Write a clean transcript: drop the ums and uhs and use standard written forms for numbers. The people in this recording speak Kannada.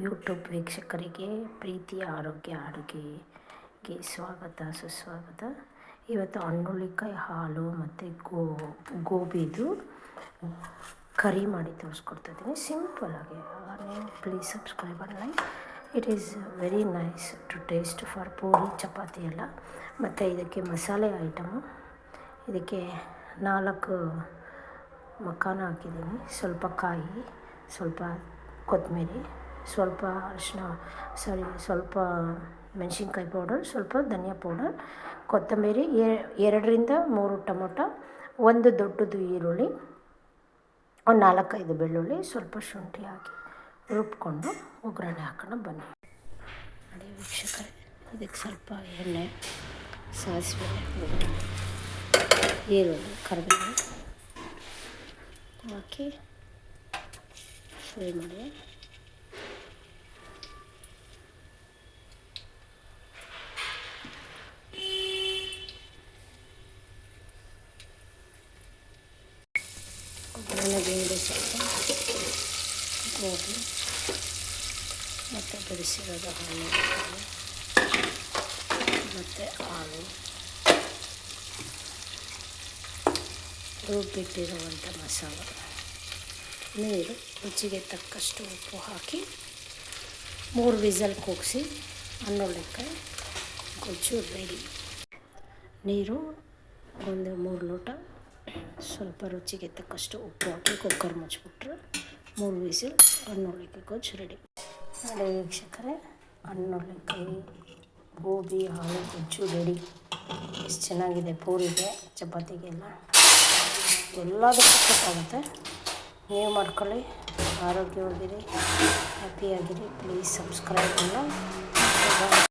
ಯೂಟ್ಯೂಬ್ ವೀಕ್ಷಕರಿಗೆ ಪ್ರೀತಿಯ ಆರೋಗ್ಯ ಅಡುಗೆಗೆ ಸ್ವಾಗತ ಸುಸ್ವಾಗತ. ಇವತ್ತು ಹಣ್ಣುಳ್ಳಿಕಾಯಿ ಹಾಲು ಮತ್ತು ಗೋಬಿದು ಕರಿ ಮಾಡಿ ತೋರಿಸ್ಕೊಡ್ತಾಯಿದ್ದೀನಿ ಸಿಂಪಲ್ಲಾಗಿ. Please subscribe and like. It is very nice to taste for puri chapati ಎಲ್ಲ. ಮತ್ತು ಇದಕ್ಕೆ ಮಸಾಲೆ ಐಟಮು, ಇದಕ್ಕೆ 4 ಮಖಾನ ಹಾಕಿದ್ದೀನಿ, ಸ್ವಲ್ಪ ಕಾಯಿ, ಸ್ವಲ್ಪ ಕೊತ್ತಂಬರಿ, ಸ್ವಲ್ಪ ಅರಿಶಿನ, ಸ್ವಲ್ಪ ಮೆಣಸಿನ್ಕಾಯಿ ಪೌಡರ್, ಸ್ವಲ್ಪ ಧನಿಯಾ ಪೌಡರ್, ಕೊತ್ತಂಬರಿ, 2ರಿಂದ 3 ಟೊಮೊಟೊ, 1 ದೊಡ್ಡದು ಈರುಳ್ಳಿ, ಒಂದು 4-5 ಬೆಳ್ಳುಳ್ಳಿ, ಸ್ವಲ್ಪ ಶುಂಠಿ ಹಾಕಿ ರುಬ್ಕೊಂಡು ಒಗ್ಗರಣೆ ಹಾಕೋಣ ಬನ್ನಿ. ನೋಡಿ ವೀಕ್ಷಕರೇ, ಇದಕ್ಕೆ ಸ್ವಲ್ಪ ಎಣ್ಣೆ, ಸಾಸಿವೆ, ಈರುಳ್ಳಿ, ಕರಿಬೇವು ಹಾಕಿ ಫ್ರೈ ಮಾಡಿ. ಒಗ್ಗರಣೆ ಬೇಳೆ ಸ್ವಲ್ಪ ಗೋಬಿ ಮತ್ತು ಬೆರೆಸಿರೋದು ಹಾಲು ಮತ್ತು ಹಾಲು, ರುಬ್ಬಿಟ್ಟಿರುವಂಥ ಮಸಾಲ, ನೀರು, ರುಚಿಗೆ ತಕ್ಕಷ್ಟು ಉಪ್ಪು ಹಾಕಿ 3 ವಿಸಲ್ ಕೂಗಿಸಿ ಹಣ್ಣುಳ್ಳಿಕಾಯಿ ಗೊಜ್ಜು ರೆಡಿ. ನೀರು ಒಂದು 3 ಲೋಟ, ಸ್ವಲ್ಪ ರುಚಿಗೆ ತಕ್ಕಷ್ಟು ಉಪ್ಪು ಹಾಕಿ ಕುಕ್ಕರ್ ಮುಚ್ಚಿಬಿಟ್ರೆ 3 ವಿಸಿಲ್ ಹಣ್ಣುಳ್ಳಿಕಾಯಿ ಗೊಜ್ಜು ರೆಡಿ. ನೋಡಿ ವೀಕ್ಷಕರೇ, ಹಣ್ಣುಳ್ಳಿಕಾಯಿ ಗೋಬಿ ಹಾಲು ಗೊಜ್ಜು ರೆಡಿ. ಎಷ್ಟು ಚೆನ್ನಾಗಿದೆ, ಪೂರಿಗೆ ಚಪಾತಿಗೆಲ್ಲ ಎಲ್ಲದಕ್ಕೂ ಗೊತ್ತಾಗುತ್ತೆ. ನೀವು ಮಾಡ್ಕೊಳ್ಳಿ, ಆರೋಗ್ಯವಾಗಿರಿ, ಹ್ಯಾಪಿಯಾಗಿರಿ. Please subscribe.